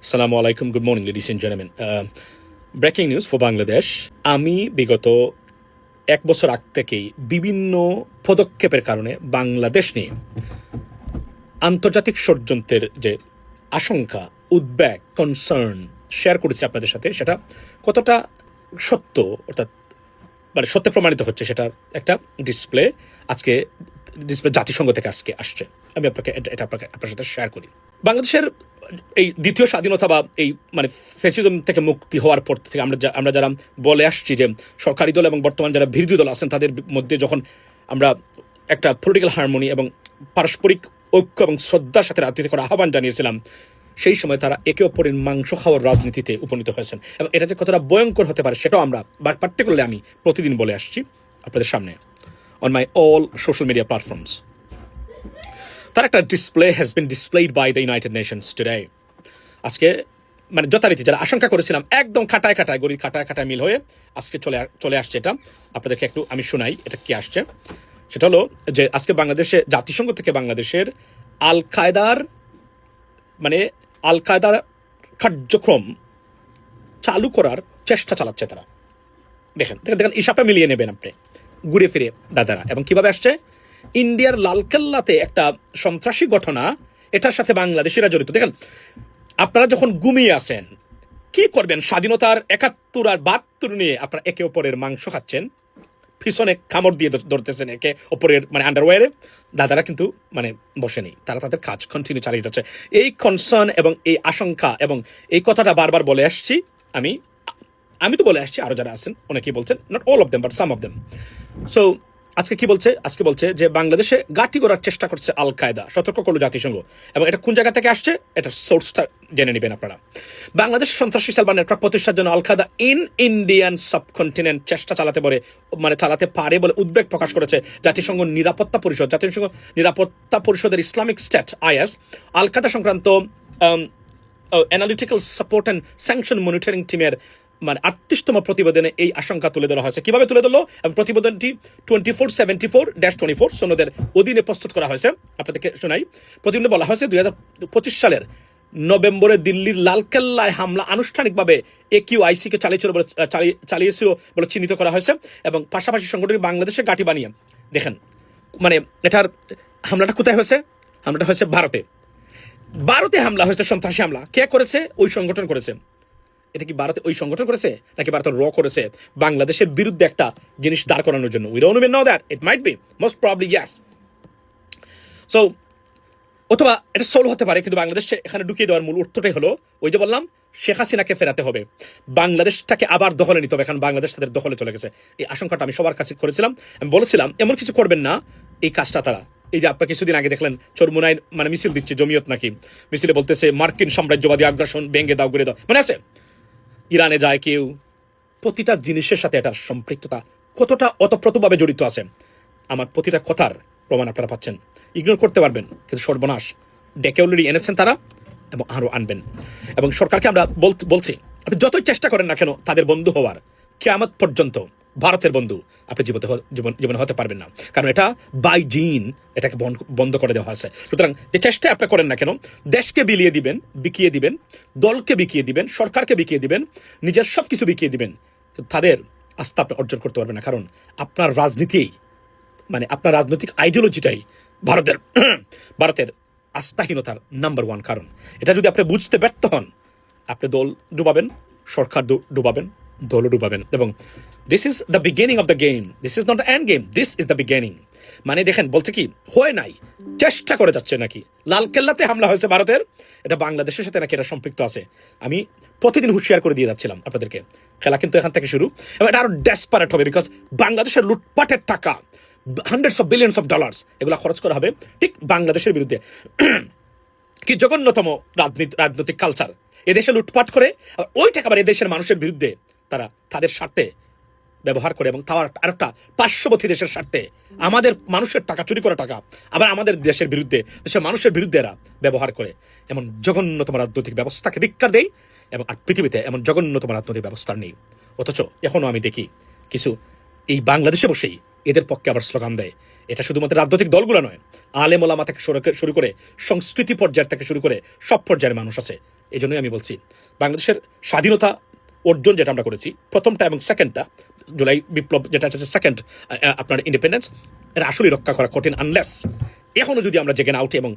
Assalamu alaikum. Good morning, ladies and gentlemen. Breaking news for Bangladesh. আমি বিগত এক বছর আগ থেকেই বিভিন্ন পদক্ষেপের কারণে বাংলাদেশ নিয়ে আন্তর্জাতিক ষড়যন্ত্রের যে আশঙ্কা, উদ্বেগ, কনসার্ন শেয়ার করেছি আপনাদের সাথে, সেটা কতটা সত্য অর্থাৎ মানে সত্যে প্রমাণিত হচ্ছে সেটার একটা ডিসপ্লে জাতিসংঘ থেকে আজকে আসছে। আমি আপনার সাথে শেয়ার করি। বাংলাদেশের এই দ্বিতীয় স্বাধীনতা বা এই মানে ফ্যাসিজম থেকে মুক্তি হওয়ার পর থেকে আমরা যারা বলে আসছি যে সরকারি দল এবং বর্তমান যারা বিরোধী দল আছেন তাদের মধ্যে যখন আমরা একটা পলিটিক্যাল হারমোনি এবং পারস্পরিক ঐক্য এবং শ্রদ্ধার সাথে রাজনীতি করার আহ্বান জানিয়েছিলাম, সেই সময় তারা একে অপরের মাংস খাওয়ার রাজনীতিতে উপনীত হয়েছেন এবং এটা যে কতটা ভয়ঙ্কর হতে পারে সেটাও আমরা পার্টিকুলারলি আমি প্রতিদিন বলে আসছি আপনাদের সামনে on my all social media platforms. তার একটা display has been displayed by the United Nations today. আজকে মানে যথারীতি যারা আশঙ্কা করেছিলাম একদম খাটায় গড়ির খাটায় মিল হয়ে আজকে চলে আসছে। এটা আপনাদেরকে একটু আমি শোনাই এটা কি আসছে। সেটা হলো যে আজকে বাংলাদেশে জাতিসংঘ থেকে বাংলাদেশের আল কায়দার কার্যক্রম চালু করার চেষ্টা চালাচ্ছে তারা। দেখেন হিসাবটা মিলিয়ে নেবেন আপনি ঘুরে ফিরে দাদারা। এবং কিভাবে আসছে, ইন্ডিয়ার লালকেল্লাতে একটা সন্ত্রাসী ঘটনা, এটার সাথে বাংলাদেশিরা জড়িত। দেখেন আপনারা যখন ঘুমিয়ে আছেন কি করবেন, স্বাধীনতার 71 আর 72 নিয়ে আপনারা একে অপরের মাংস খাচ্ছেন, পিছনে কামড় দিয়ে ধরতেছেন একে অপরের মানে আন্ডারওয়্যারে। দাদারা কিন্তু মানে বসে নেই, তারা তাদের কাজ কন্টিনিউ চালিয়ে যাচ্ছে। এই কনসার্ন এবং এই আশঙ্কা এবং এই কথাটা বারবার বলে আসছি আমি তো বলে আসছি, আরো যারা আছেন অনেকেই বলছেন, not all of them but some of them. So আজকে কি বলছে, যে বাংলাদেশে ঘাঁটি করার চেষ্টা করছে আল কায়দা, সতর্ক করলো জাতিসংঘ। এবং এটা কোন জায়গা থেকে আসছে এটা সোর্সটা জেনে নেবেন আপনারা। বাংলাদেশের সন্ত্রাসী সেল বা নেটওয়ার্ক প্রতিষ্ঠার জন্য আল কায়দা ইন্ডিয়ান সাবকন্টিনেন্ট চেষ্টা চালাতে পারে বলে উদ্বেগ প্রকাশ করেছে জাতিসংঘ নিরাপত্তা পরিষদের ইসলামিক স্টেট IS আল কায়দা সংক্রান্ত analytical support and sanction monitoring টিমের 38তম প্রতিবেদনে এই আশঙ্কা তুলে ধরা হয়েছে। কিভাবে তুলে ধরলো এবং প্রতিবেদনটি 2474-24 সনদের অধীনে প্রস্তুত করা হয়েছে। আপনাদেরকে শোনাই। প্রতিবেদনে বলা হয়েছে 2025 সালের নভেম্বরে দিল্লির লালকেল্লায় হামলা আনুষ্ঠানিকভাবে AQIC কে চালিয়েছিল বলে চিহ্নিত করা হয়েছে এবং পাশাপাশি সংগঠনটি বাংলাদেশে ঘাঁটি বানিয়ে। দেখেন মানে এটার হামলাটা কোথায় হয়েছে? হামলাটা হয়েছে ভারতে হামলা হয়েছে, সন্ত্রাসী হামলা। কে করেছে? ওই সংগঠন করেছে। এটা কি ভারতে ওই সংগঠন করেছে নাকি ভারত করেছে বাংলাদেশের বিরুদ্ধে একটা জিনিস দাঁড় করানোর জন্য? We don't even know that. It might be, most probably yes. So অথবা এটা সোল হতে পারে, কিন্তু বাংলাদেশে এখানে ঢুকিয়ে দেওয়ার মূল অর্থটাই হলো ওই যে বললাম শেখ হাসিনাকে ফেরাতে হবে, বাংলাদেশটাকে আবার দখলে নিতে হবে। এখন বাংলাদেশ তাদের দখলে চলে গেছে। এই আশঙ্কাটা আমি সবার কাছে করেছিলাম। আমি বলেছিলাম এমন কিছু করবেন না এই কাজটা তারা। এই যে আপনার কিছুদিন আগে দেখলেন চরমুনায় মানে মিছিল দিচ্ছে জমিয়ত, নাকি মিছিলে বলতেছে মার্কিন সাম্রাজ্যবাদী আগ্রাসন ভেঙে দাও, ঘুরে দাও, মানে আছে। ইরানে যায় কেউ, প্রতিটা জিনিসের সাথে এটার সম্পৃক্ততা কতটা অতপ্রতভাবে জড়িত আছে। আমার প্রতিটা কথার প্রমাণ আপনারা পাচ্ছেন। ইগনোর করতে পারবেন, কিন্তু সর্বনাশ ডেকে অলরেডি এনেছেন তারা এবং আরও আনবেন। এবং সরকারকে আমরা বলছি, আপনি যতই চেষ্টা করেন না কেন তাদের বন্ধু হওয়ার, কিয়ামত পর্যন্ত ভারতের বন্ধু আপনি জীবনে হতে পারবেন না, কারণ এটা বাই জিন এটাকে বন্ধ করে দেওয়া হয়েছে। সুতরাং যে চেষ্টা আপনি করেন না কেন, দেশকে বিকিয়ে দিবেন, দলকে বিকিয়ে দিবেন, সরকারকে বিকিয়ে দিবেন, নিজের সব কিছু বিকিয়ে দিবেন, তাদের আস্থা আপনি অর্জন করতে পারবেন না। কারণ আপনার রাজনীতি মানে আপনার রাজনৈতিক আইডিওলজিটাই ভারতের আস্থাহীনতার নাম্বার 1 কারণ। এটা যদি আপনি বুঝতে ব্যর্থ হন, আপনি দল ডুবাবেন, সরকার ডুবাবেন, দলও ডুবাবেন। এবং this is the beginning of the game, this is not the end game, this is the beginning. মানে দেখেন বলছে কি হয় নাই, চেষ্টা করে যাচ্ছে নাকি। লালকেল্লাতে হামলা হয়েছে ভারতের, এটা বাংলাদেশের সাথে নাকি এটা সম্পৃক্ত আছে। আমি প্রতিদিন হুঁশিয়ার করে দিয়ে যাচ্ছিলাম আপনাদেরকে। খেলা কিন্তু এখান থেকে শুরু এবং এটা আরো ডেসপারেট হবে, বিকজ বাংলাদেশের লুটপাটের টাকা hundreds of billions of dollars এগুলা খরচ করা হবে ঠিক বাংলাদেশের বিরুদ্ধে। কি জঘন্যতম রাজনৈতিক কালচার! এদেশে লুটপাট করে ওই টাকা আবার এদেশের মানুষের বিরুদ্ধে তারা তাদের স্বার্থে ব্যবহার করে এবং তার আরেকটা পার্শ্ববর্তী দেশের স্বার্থে আমাদের মানুষের টাকা চুরি করা টাকা আবার আমাদের দেশের বিরুদ্ধে, দেশের মানুষের বিরুদ্ধে এরা ব্যবহার করে। এমন জঘন্যতম রাজনৈতিক ব্যবস্থাকে ধিক্কার দেয় এবং আর পৃথিবীতে এমন জঘন্যতম রাজনৈতিক ব্যবস্থা নেই। অথচ এখনো আমি দেখি কিছু এই বাংলাদেশে বসেই এদের পক্ষে আবার স্লোগান দেয়। এটা শুধুমাত্র রাজনৈতিক দলগুলো নয়, আলেম ওলামা থেকে শুরু করে সংস্কৃতি পর্যায় থেকে শুরু করে সব পর্যায়ের মানুষ আছে এই জন্যই আমি বলছি বাংলাদেশের স্বাধীনতা অর্জন যেটা আমরা করেছি প্রথমটা এবং সেকেন্ডটা, জুলাই বিপ্লব যেটা হচ্ছে সেকেন্ড আপনার ইন্ডিপেন্ডেন্স, এটা আসলে রক্ষা করা কঠিন আনলেস এখনও যদি আমরা জেগে না উঠি। এবং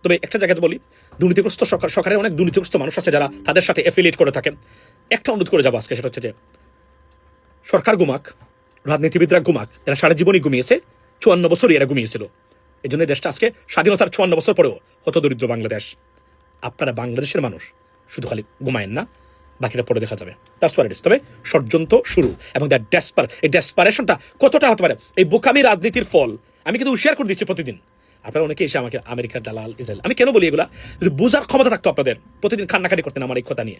তবে একটা জায়গাতে বলি, দুর্নীতিগ্রস্ত সরকারের অনেক দুর্নীতিগ্রস্ত মানুষ আছে যারা তাদের সাথে অ্যাফিলিয়েট করে থাকেন। একটা অনুরোধ করে যাবো আজকে, সেটা হচ্ছে যে সরকার ঘুমাক, রাজনীতিবিদরা ঘুমাক, এরা সারা জীবনই ঘুমিয়েছে, 54 বছরই এরা ঘুমিয়েছিল। এই জন্য দেশটা আজকে স্বাধীনতার 54 বছর পরেও হত দরিদ্র বাংলাদেশ। আপনারা বাংলাদেশের মানুষ শুধু খালি ঘুমায়েন না, বাকিটা পরে দেখা যাবে। That's what it is. তবে ষড়যন্ত্র শুরু এবং এই ডেসপারেশনটা কতটা হতে পারে, এই বোকামি রাজনীতির ফল। আমি কিন্তু শেয়ার করে দিচ্ছি প্রতিদিন। আপনারা অনেকে এসে আমাকে আমেরিকার দালাল, ইসরায়েল, আমি কেন বলি এগুলা? যদি বোঝার ক্ষমতা থাকতো আপনাদের, প্রতিদিন কান্নাকাটি করতেন আমার এই কথা নিয়ে।